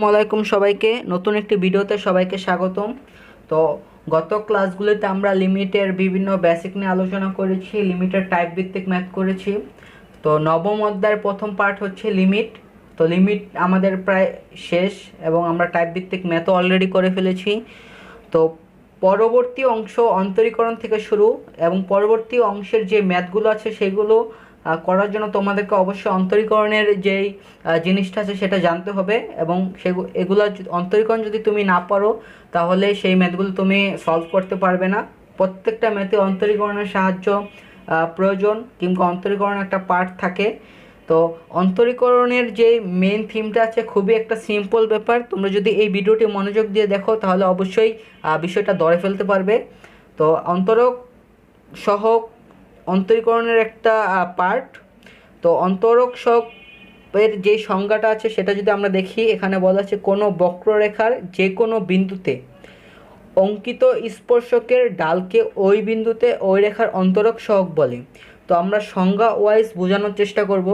আলাইকুম সবাইকে নতুন একটি ভিডিওতে সবাইকে স্বাগতম। তো গত ক্লাসগুলোতে আমরা লিমিটের বিভিন্ন বেসিক নিয়ে আলোচনা করেছি, লিমিটের টাইপ ভিত্তিক ম্যাথ করেছি। তো নবম অধ্যায়ের প্রথম পার্ট হচ্ছে লিমিট। তো লিমিট আমাদের প্রায় শেষ এবং আমরা টাইপ ভিত্তিক ম্যাথও অলরেডি করে ফেলেছি। তো পরবর্তী অংশ অন্তরীকরণ থেকে শুরু, এবং পরবর্তী অংশের যে ম্যাথগুলো আছে সেগুলো করার জন্য তোমাদেরকে অবশ্যই অন্তরীকরণের যেই জিনিসটা আছে সেটা জানতে হবে, এবং এগুলো অন্তরীকরণ যদি তুমি না পারো তাহলে সেই ম্যাথগুলো তুমি সলভ করতে পারবে না। প্রত্যেকটা ম্যাথে অন্তরীকরণের সাহায্য প্রয়োজন, কিংবা অন্তরীকরণের একটা পার্ট থাকে। তো অন্তরীকরণের যে মেন থিমটা আছে খুবই একটা সিম্পল ব্যাপার। তোমরা যদি এই ভিডিওটি মনোযোগ দিয়ে দেখো তাহলে অবশ্যই বিষয়টা ধরে ফেলতে পারবে। তো অন্তরক সহগ অন্তরীকরণের একটা পার্ট। তো অন্তরক সহগের যে সংজ্ঞাটা আছে সেটা যদি আমরা দেখি, এখানে বলা আছে কোনো বক্ররেখার যে কোনো বিন্দুতে অঙ্কিত স্পর্শকের ডালকে ওই বিন্দুতে ওই রেখার অন্তরক সহগ বলে। তো আমরা সংজ্ঞা ওয়াইজ বোঝানোর চেষ্টা করব।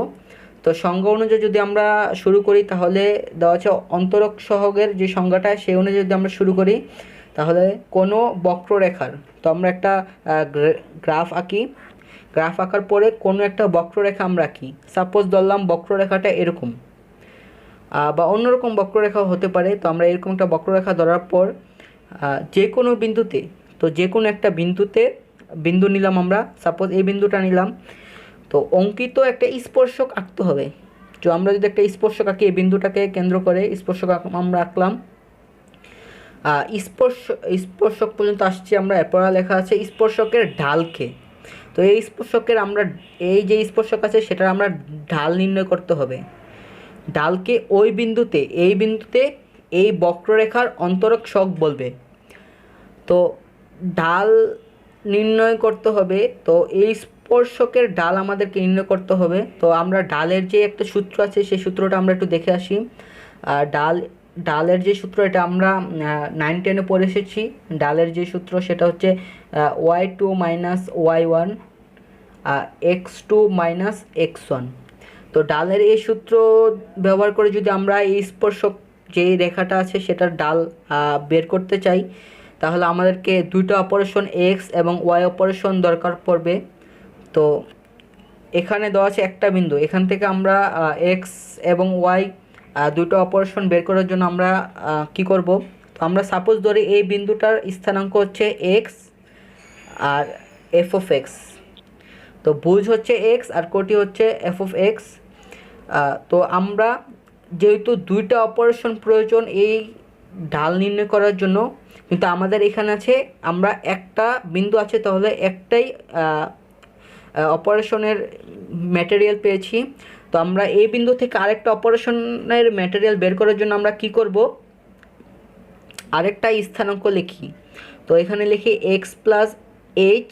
তো সংজ্ঞা অনুযায়ী যদি আমরা শুরু করি তাহলে দেওয়া আছে অন্তরক সহগের যে সংজ্ঞাটা সেই অনুযায়ী যদি আমরা শুরু করি তাহলে কোনো বক্ররেখার, তো আমরা একটা গ্রাফ আঁকি। গ্রাফ আঁকার পরে কোনো একটা বক্ররেখা আমরা আঁকি। সাপোজ ধরলাম বক্ররেখাটা এরকম, বা অন্যরকম বক্ররেখাও হতে পারে। তো আমরা এরকম একটা বক্ররেখা ধরার পর যে কোনো বিন্দুতে, তো যে কোনো একটা বিন্দু নিলাম আমরা, সাপোজ এই বিন্দুটা নিলাম। তো অঙ্কিত একটা স্পর্শক আঁকতে হবে। তো আমরা যদি একটা স্পর্শক আঁকি, এই বিন্দুটাকে কেন্দ্র করে স্পর্শক আমরা আঁকলাম। স্পর্শক পর্যন্ত আসছি আমরা। এরপর লেখা আছে স্পর্শকের ঢালকে। তো এই স্পর্শকের আমরা এই যে স্পর্শক আছে সেটার আমরা ঢাল নির্ণয় করতে হবে। ঢালকে ওই বিন্দুতে এই বক্ররেখার অন্তরক সহগ বলবে। তো ঢাল নির্ণয় করতে হবে। তো এই স্পর্শকের ঢাল আমাদেরকে নির্ণয় করতে হবে। তো আমরা ঢালের যে একটা সূত্র আছে সেই সূত্রটা আমরা একটু দেখে আসি। ঢালের যে সূত্র এটা আমরা 9-10-এ পড়ে এসেছি। ঢালের যে সূত্র সেটা হচ্ছে y2 minus y1 x2 minus x1। তো ঢালের এই সূত্র ব্যবহার করে যদি আমরা এই স্পর্শক যে রেখাটা আছে সেটার ঢাল বের করতে চাই তাহলে আমাদেরকে দুইটা অপারেশন এক্স এবং ওয়াই অপারেশন দরকার পড়বে। তো এখানে দেওয়া আছে একটা বিন্দু, এখান থেকে আমরা এক্স এবং ওয়াই দুটো অপারেশন বের করার জন্য আমরা কি করব, তো আমরা সাপোজ ধরি এই বিন্দুটার স্থানাঙ্ক হচ্ছে এক্স আর এফ অফ এক্স। তো ভুজ হচ্ছে এক্স আর কোটি হচ্ছে এফ অফ এক্স। তো আমরা যেহেতু দুইটা অপারেশন প্রয়োজন এই ঢাল নির্ণয় করার জন্য, কিন্তু আমাদের এখানে আছে আমরা একটা বিন্দু আছে, তাহলে একটাই অপারেশনের ম্যাটেরিয়াল পেয়েছি। তো আমরা এই বিন্দু থেকে আরেকটা অপারেশনের ম্যাটেরিয়াল বের করার জন্য আমরা কি করব, আরেকটা স্থানাঙ্ক লিখি। তো এখানে লিখি এক্স প্লাস এইচ,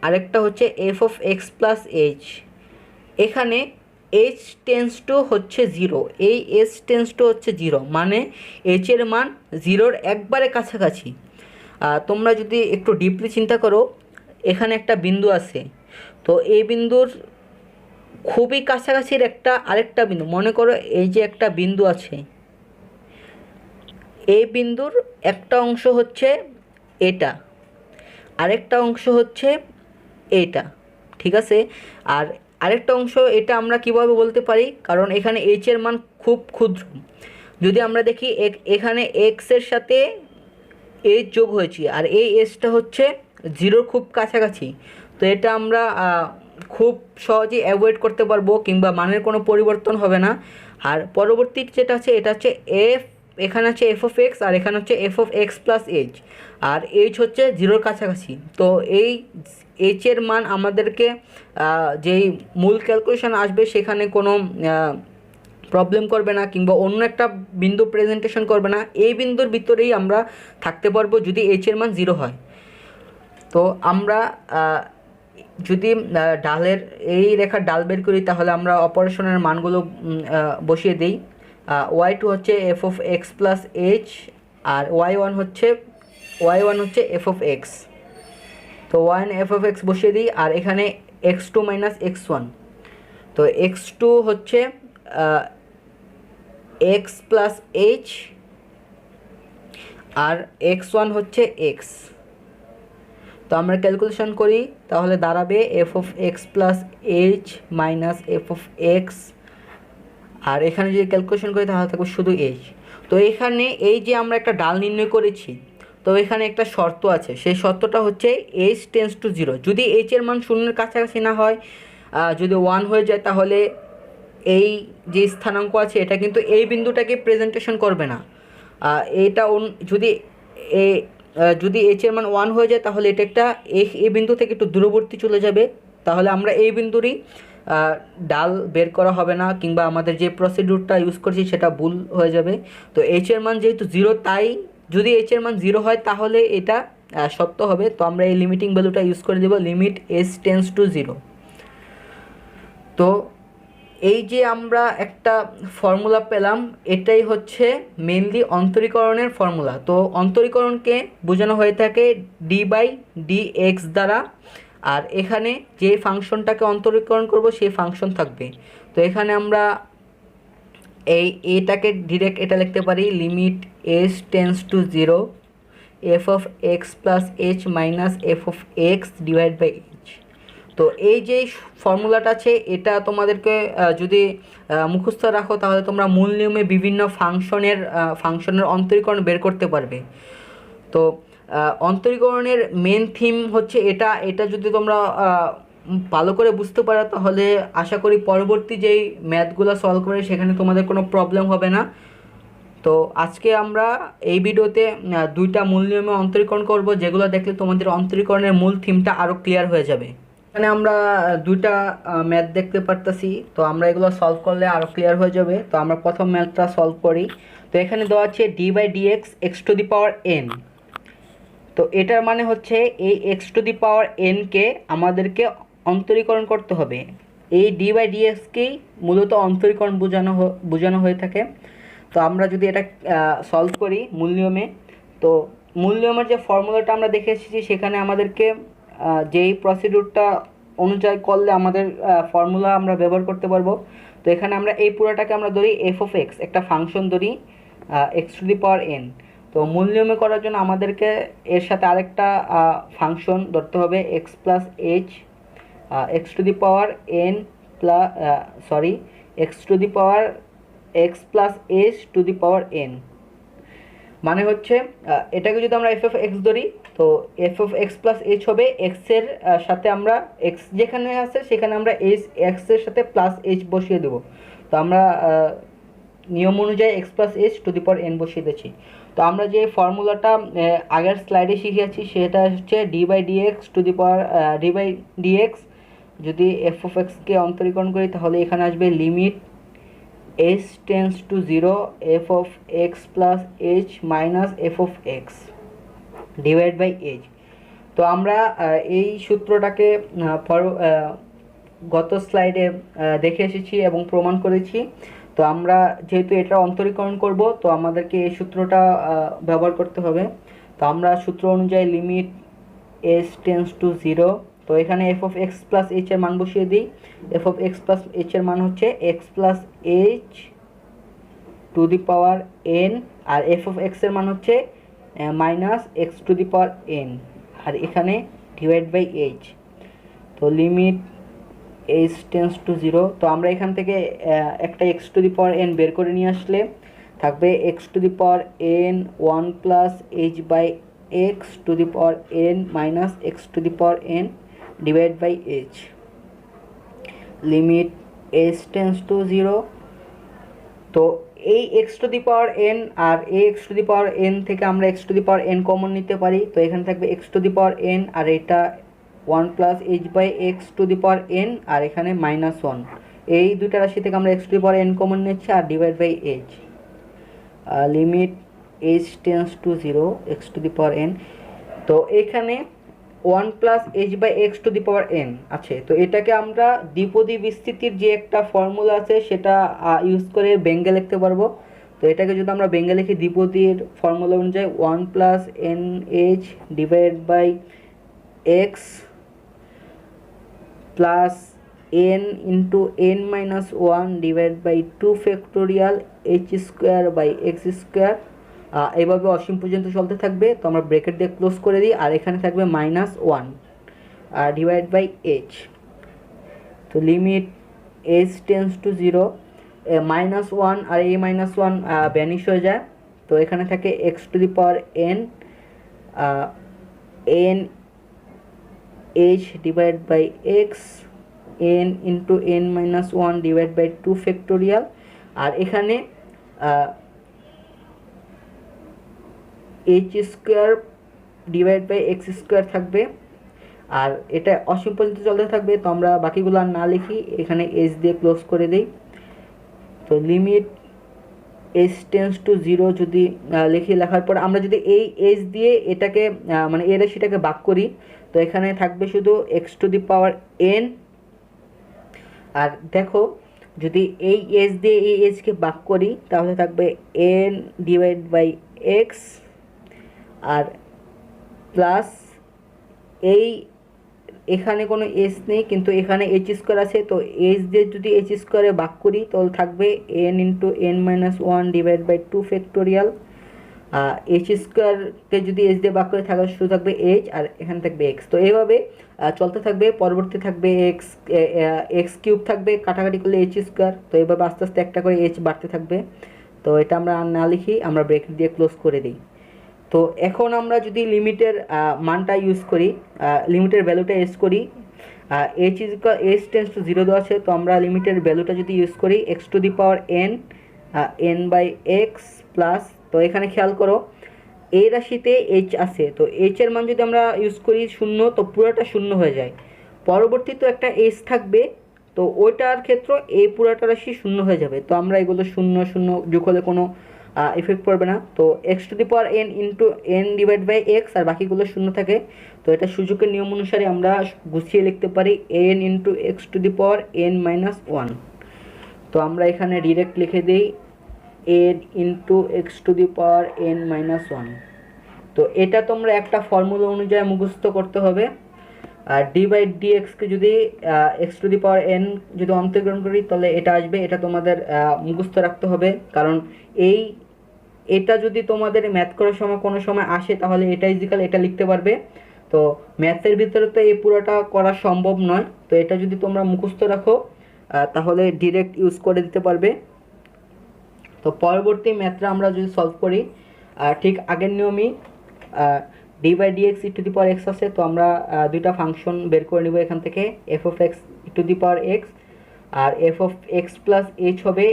আরেকটা হচ্ছে f of x plus H. এখানে এইচ টেন্স টু হচ্ছে 0, এই এইচ টেন্স টু হচ্ছে 0, মানে এইচের মান 0-র একবারে কাছাকাছি। তোমরা যদি একটু ডিপলি চিন্তা করো, এখানে একটা বিন্দু আছে, তো এই বিন্দুর খুবই কাছাকাছির আরেকটা বিন্দু, মনে করো এই যে একটা বিন্দু আছে, এই বিন্দুর একটা অংশ হচ্ছে এটা, আরেকটা অংশ হচ্ছে এইটা, ঠিক আছে। আর আরেকটা অংশ এটা আমরা কিভাবে বলতে পারি, কারণ এখানে এইচের মান খুব ক্ষুদ্র। যদি আমরা দেখি এখানে এক্সের সাথে এইচ যোগ হয়েছে আর এই এসটা হচ্ছে 0-র খুব কাছাকাছি। তো এটা আমরা খুব সহজেই অ্যাভয়েড করতে পারবো, কিংবা মানের কোনো পরিবর্তন হবে না। আর পরবর্তী যেটা আছে এটা হচ্ছে এখানে আছে এফ অফ এক্স আর এখানে হচ্ছে f of x plus h, আর এইচ হচ্ছে 0-র কাছাকাছি। তো এই এইচের মান আমাদেরকে যেই মূল ক্যালকুলেশন আসবে সেখানে কোনো প্রবলেম করবে না, কিংবা অন্য একটা বিন্দু প্রেজেন্টেশন করবে না। এই বিন্দুর ভিতরেই আমরা থাকতে পারবো যদি এইচের মান 0 হয়। তো আমরা যদি ডালের এই রেখার ডাল বের করি তাহলে আমরা অপারেশনের মানগুলো বসিয়ে দিই। y2 হচ্ছে f of x plus h, আর y1 হচ্ছে এফ অফ এক্স। তো y1 এফ অফ এক্স বসিয়ে দিই, আর এখানে x2 মাইনাস x1। তো x2 হচ্ছে এক্স প্লাস এইচ আর এক্স ওয়ান হচ্ছে এক্স। তো আমরা ক্যালকুলেশন করি তাহলে দাঁড়াবে f of x plus h minus f of x, আর এখানে যদি ক্যালকুলেশন করি তাহলে থাকবে শুধু এইচ। তো এখানে এই যে আমরা একটা ডাল নির্ণয় করেছি, তো এখানে একটা শর্ত আছে, সেই শর্তটা হচ্ছে এইচ টেন্স টু জিরো। যদি এইচের মান শূন্যের কাছাকাছি না হয়, যদি 1 হয়ে যায়, তাহলে এই যে স্থানাঙ্ক আছে এটা কিন্তু এই বিন্দুটাকে প্রেজেন্টেশন করবে না। এটা যদি এ যদি এইচের মান 1 হয়ে যায় তাহলে এটা একটা এই বিন্দু থেকে একটু দূরবর্তী চলে যাবে, তাহলে আমরা এই বিন্দুরই ডাল বের করা হবে না, কিংবা আমাদের যে প্রসিডিউরটা ইউজ করছি সেটা ভুল হয়ে যাবে। তো এইচের মান যেহেতু জিরো, তাই যদি এইচের মান জিরো হয় তাহলে এটা সত্য হবে। তো আমরা এই লিমিটিং ভ্যালুটা ইউজ করে দেব, limit h tends to zero. তো এই যে আমরা একটা ফর্মুলা পেলাম, এটাই হচ্ছে মেনলি অন্তরীকরণের ফর্মুলা। তো অন্তরীকরণকে বোঝানো হয়ে থাকে ডি বাই ডি এক্স দ্বারা, আর এখানে যে ফাংশনটাকে অন্তরীকরণ করব সেই ফাংশন থাকবে। তো এখানে আমরা এটাকে ডিরেক্ট এটা লিখতে পারি, limit s tends to zero f of x plus h minus f of x divide by h. তো এই যে ফর্মুলাটা আছে এটা তোমাদেরকে যদি মুখস্থ রাখো তাহলে তোমরা মূল নিয়মে বিভিন্ন ফাংশনের অন্তরীকরণ বের করতে পারবে। তো অন্তরীকরণের মেন থিম হচ্ছে এটা যদি তোমরা ভালো করে বুঝতে পারো তাহলে আশা করি পরবর্তী যেই ম্যাথগুলো সলভ করে সেখানে তোমাদের কোনো প্রবলেম হবে না। তো আজকে আমরা এই ভিডিওতে দুইটা মূল নিয়মে অন্তরীকরণ করব, যেগুলো দেখলে তোমাদের অন্তরীকরণের মূল থিমটা আরও ক্লিয়ার হয়ে যাবে। এখানে আমরা দুইটা ম্যাথ দেখতে পারতেছি, তো আমরা এগুলো সলভ করলে আরও ক্লিয়ার হয়ে যাবে। তো আমরা প্রথম ম্যাথটা সলভ করি। তো এখানে দেওয়া আছে d by d x x to the power n. তো এটার মানে হচ্ছে এই এক্স টু দি পাওয়ার এনকে আমাদেরকে অন্তরীকরণ করতে হবে। এই ডি বাই ডি এক্সকেই মূলত অন্তরীকরণ বোঝানো হয়ে থাকে। তো আমরা যদি এটা সলভ করি মূল নিয়মে, তো মূল নিয়মের যে ফর্মুলাটা আমরা দেখে এসেছি সেখানে আমাদেরকে যেই প্রসিডিউরটা অনুযায়ী করলে আমাদের ফর্মুলা আমরা ব্যবহার করতে পারবো। তো এখানে আমরা এই পুরোটাকে আমরা ধরি এফ অফ এক্স, একটা ফাংশন ধরি x to the power n. তো মূল নিয়মে করার জন্য আমাদেরকে এর সাথে আরেকটা ফাংশন ধরতে হবে x plus H x to the power N x to the power x plus h to the power N. মানে হচ্ছে এটাকে যদি আমরা এফ অফ এক্স ধরি, তো F of x plus h হবে এক্সের সাথে আমরা এক্স যেখানে আছে সেখানে আমরা এক্সের সাথে প্লাস এইচ বসিয়ে দেবো। তো আমরা নিয়ম অনুযায়ী x plus h to the power N বসিয়ে দিচ্ছি। তো আমরা যে ফর্মুলাটা আগের স্লাইডে শিখিয়েছি সেটা হচ্ছে d by d x to the power d by d x. যদি এফ অফ এক্সকে অন্তরীকরণ করি তাহলে এখানে আসবে limit h tends to zero f of x plus h minus f of x divide by h. তো আমরা এই সূত্রটাকে গত স্লাইডে দেখে এসেছি এবং প্রমাণ করেছি। তো আমরা যেহেতু এটা অন্তরীকরণ করব, তো আমাদেরকে এই সূত্রটা ব্যবহার করতে হবে। তো আমরা সূত্র অনুযায়ী limit h tends to zero, তো এখানে f of x plus h এর মান বসিয়ে দিই। F of x plus h এর মান হচ্ছে x plus h to the power n, আর এফ অফ এক্স এর মান হচ্ছে minus x to the power n, আর এখানে ডিভাইড বাই এইচ। তো limit h tends to zero, তো আমরা এখান থেকে একটা x to the power n বের করে নিয়ে আসলে থাকবে x to the power n one plus h by x to the power n minus x to the power n divide by h. Limit h tends to zero, তো এই x to the power n আর এই x to the power n থেকে আমরা x to the power n common নিতে পারি। তো এখানে থাকবে x to the power n, আর এটা one plus h by x to the power n, আর এখানে মাইনাস ওয়ান। এই দুইটা রাশি থেকে আমরা x to the power n common নিচ্ছি আর divide by h. Limit h tends to zero x to the power n, তো এখানে one plus h by x to the power n আছে। তো এটাকে আমরা দ্বিপদী বিস্তৃতির যে একটা ফর্মুলা আছে সেটা ইউজ করে ব্যঙ্গে লিখতে পারবো। তো এটাকে যদি আমরা ব্যঙ্গে লিখি দ্বিপদীর ফর্মুলা অনুযায়ী one plus n h divide by x plus n into n minus one divide by two factorial h square by x square, এইভাবে অসীম পর্যন্ত চলতে থাকবে। তো আমরা ব্রেকেট দিয়ে ক্লোজ করে দিই, আর এখানে থাকবে minus one divide by h. তো limit h tends to zero, minus one আর এই মাইনাস ওয়ান ভ্যানিশ হয়ে যায়। তো এখানে থাকে x to the power n n h divide by x n into n minus one divide by two factorial, আর এখানে h square divide by x square থাকবে, আর এটা অসীম পর্যন্ত চলতে থাকবে। তো আমরা বাকিগুলো আর না লিখি, এখানে এইচ দিয়ে ক্লোজ করে দিই। তো limit h tends to zero যদি লেখার পর আমরা যদি এই এইচ দিয়ে এটাকে মানে এর রাশিটাকে ভাগ করি, তো এখানে থাকবে শুধু x to the power n. আর দেখো যদি এই এইচ দিয়ে এই এইচকে ভাগ করি তাহলে থাকবে এন ডিভাইড বাই এক্স, আর প্লাস এই এখানে কোনো এইচ নেই কিন্তু এখানে এইচ স্কোয়ার আছে, তো এইচ দিয়ে যদি এইচ স্কোয়ারে ভাগ করি তাহলে থাকবে n into n minus one divide by two factorial. H স্কোয়ারকে যদি এইচ দিয়ে ভাগ করে থাকা শুরু থাকবে এইচ, আর এখানে থাকবে এক্স। তো এইভাবে চলতে থাকবে। পরবর্তী থাকবে এক্স কিউব থাকবে, কাটাকাটি করলে এইচ স্কোয়ার। তো এইভাবে আস্তে আস্তে একটা করে এইচ বাড়তে থাকবে। তো এটা আমরা আর না লিখি, আমরা ব্রেকেট দিয়ে ক্লোজ করে দিই। তো এখন আমরা যদি লিমিটের মানটা ইউজ করি, লিমিটের ভ্যালুটা ইউজ করি, h is equal h tends to zero দেওয়া আছে, তো আমরা লিমিটের ভ্যালুটা যদি ইউজ করি x to the power n n by x plus, তো এখানে খেয়াল করো এই রাশিতে এইচ আছে, তো এইচের মান যদি আমরা ইউজ করি শূন্য, তো পুরোটা শূন্য হয়ে যায়। পরবর্তীতে একটা এইচ থাকবে, তো ওইটার ক্ষেত্রে এই পুরোটা রাশি শূন্য হয়ে যাবে। তো আমরা এগুলো শূন্য শূন্য যোগ হলে কোনো ইফেক্ট পড়বে না। তো x to the power n into n divide by x, আর বাকিগুলো শূন্য থাকে। তো এটা সুযোগের নিয়ম অনুসারে আমরা গুছিয়ে লিখতে পারি N into x to the power n minus one. তো আমরা এখানে ডিরেক্ট লিখে দিই N into x to the power n minus one. তো এটা তোমরা একটা ফর্মুলা অনুযায়ী মুখস্থ করতে হবে। আর ডি বাই ডি এক্সকে যদি x to the power N যদি অন্তর্গ্রহণ করি তাহলে এটা আসবে। এটা তোমাদের মুখস্থ রাখতে হবে, কারণ এটা যদি তোমাদের ম্যাথ করার সময় কোনো সময় আসে তাহলে এটা ইজিক্যাল এটা লিখতে পারবে। তো ম্যাথের ভিতরে তো এই পুরোটা করা সম্ভব নয়, তো এটা যদি তোমরা মুখস্থ রাখো তাহলে ডিরেক্ট ইউজ করে দিতে পারবে। তো পরবর্তী ম্যাথটা আমরা যদি সলভ করি ঠিক আগের নিয়মই, d by d x e to the power x আছে, তো আমরা দুইটা ফাংশন বের করে নিব এখান থেকে, f of x e to the power x, আর f of x plus h হবে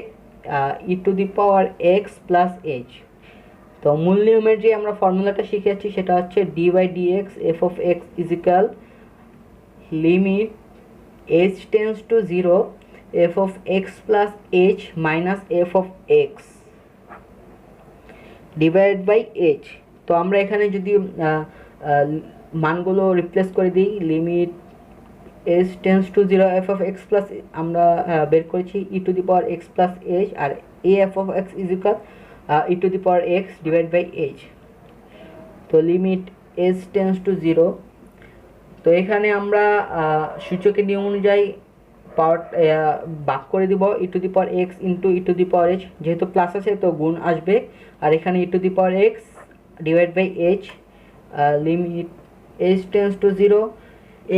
e to the power x plus h. তো মূল নিয়মের যে আমরা ফর্মুলাটা শিখেছি সেটা হচ্ছে d by d x f of x is equal limit h tends to zero f of x plus h minus f of x divide by h. তো আমরা এখানে যদি মানগুলো রিপ্লেস করে দিই, limit h tends to zero f of x plus আমরা বের করেছি e to the power x plus h, আর এ f of x is equal e to the power x divide by h. তো limit h tends to zero, তো এখানে আমরা সূচকের নিয়ম অনুযায়ী পাওয়ার ভাগ করে দিব e to the power x into e to the power h, যেহেতু প্লাস আছে তো গুণ আসবে, আর এখানে e to the power x divide by h. Limit h tends to zero,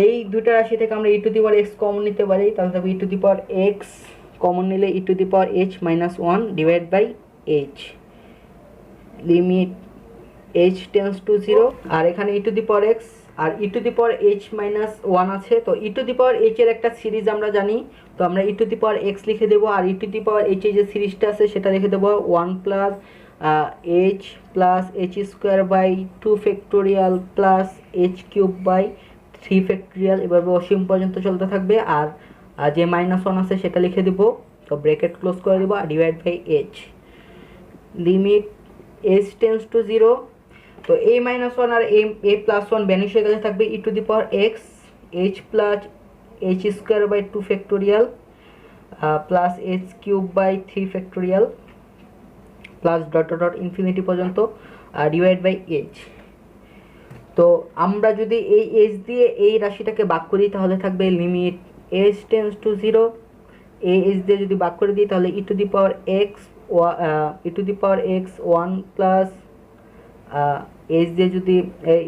এই দুটো রাশি থেকে আমরা e to the power x common নিতে পারি, তাহলে তবে e to the power x common নিলে e to the power h minus one divide by h. Limit h tends to zero, আর এখানে e to the power x আর e to the power h minus one আছে, তো ই to the পাওয়ার এইচের একটা series আমরা জানি, তো আমরা e to the power x লিখে দেবো, আর ই টু দি পাওয়ার এইচের যে সিরিজটা আছে সেটা লিখে দেবো one plus h plus h square by two factorial plus h cube by three factorial, এভাবে অসীম পর্যন্ত চলতে থাকবে। আর যে মাইনাস ওয়ান আছে সেটা লিখে দেবো, তো ব্রেকেট ক্লোজ করে দেবো, আর divide by h. Limit h tends to zero, তো এ মাইনাস ওয়ান আর এ প্লাস ওয়ান ভ্যানিশ হয়ে গেলে থাকবে e to the power x h plus h square by two factorial plus h cube by three factorial plus dot dot infinity পর্যন্ত divide by h. তো আমরা যদি এই এইচ দিয়ে এই রাশিটাকে ভাগ করি তাহলে থাকবে limit h tends to zero, এ এজ দিয়ে যদি ভাগ করে দিই তাহলে e to the power x one plus h দিয়ে যদি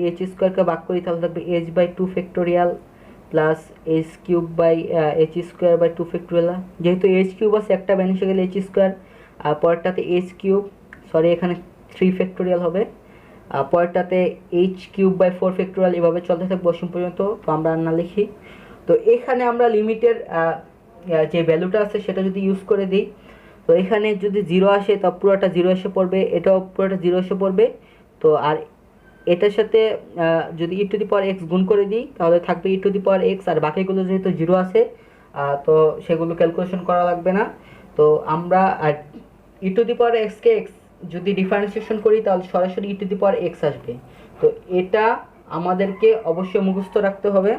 এইচ স্কোয়ারকে ভাগ করি তাহলে থাকবে h by two factorial plus h cube by h square by two factorial. যেহেতু এইচ কিউব আছে একটা ভ্যানিশে গেলে এইচ স্কোয়ার, আর পরেরটাতে এইচ কিউব, সরি এখানে থ্রি ফ্যাক্টোরিয়াল হবে, পরেরটাতে h cube by four factorial, এভাবে চলতে থাকবে অসীম পর্যন্ত। তো আমরা আর না লিখি। তো এখানে আমরা লিমিটের যে ভ্যালুটা আছে সেটা যদি ইউজ করে দিই, তো এখানে যদি জিরো আসে তা পুরোটা জিরো এসে পড়বে, এটাও পুরোটা জিরো এসে পড়বে। তো আর এটার সাথে যদি ই টু দি পাওয়ার এক্স গুণ করে দিই তাহলে থাকবে e to the power x, আর বাকিগুলো যেহেতু জিরো আছে তো সেগুলো ক্যালকুলেশন করা লাগবে না। তো আমরা ই টু দি পাওয়ার এক্সকে এক্স যদি ডিফারেন্সিয়েশন করি তাহলে সরাসরি ই টু দি পাওয়ার এক্স আসবে। তো এটা আমাদেরকে অবশ্যই মুখস্থ রাখতে হবে।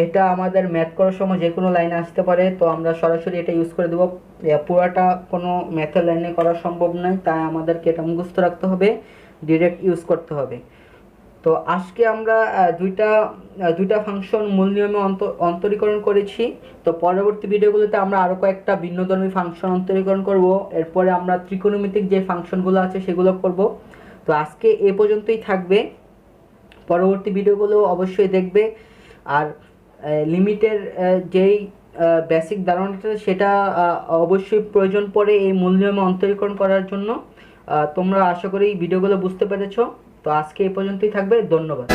এটা আমাদের ম্যাথ করার সময় যে কোনো লাইনে আসতে পারে, তো আমরা সরাসরি এটা ইউজ করে দেবো। পুরাটা কোনো ম্যাথের লাইনে করা সম্ভব নয়, তাই আমাদেরকে এটা মুখস্থ রাখতে হবে, ডিরেক্ট ইউজ করতে হবে। তো আজকে আমরা দুইটা ফাংশন মূল নিয়মে অন্তরীকরণ করেছি। তো পরবর্তী ভিডিওগুলোতে আমরা আরও কয়েকটা ভিন্নধর্মী ফাংশন অন্তরীকরণ করব। এরপরে আমরা ত্রিকোণমিতিক যে ফাংশনগুলো আছে সেগুলো করব। তো আজকে এ পর্যন্তই থাকবে, পরবর্তী ভিডিওগুলো অবশ্যই দেখবে। আর লিমিটের যেই বেসিক ধারণাটা সেটা অবশ্যই প্রয়োজন পড়ে এই মূল নিয়মে অন্তরীকরণ করার জন্য। তোমরা আশা করি ভিডিওগুলো বুঝতে পেরেছো। তো আজকে এই পর্যন্তই থাকবে, ধন্যবাদ।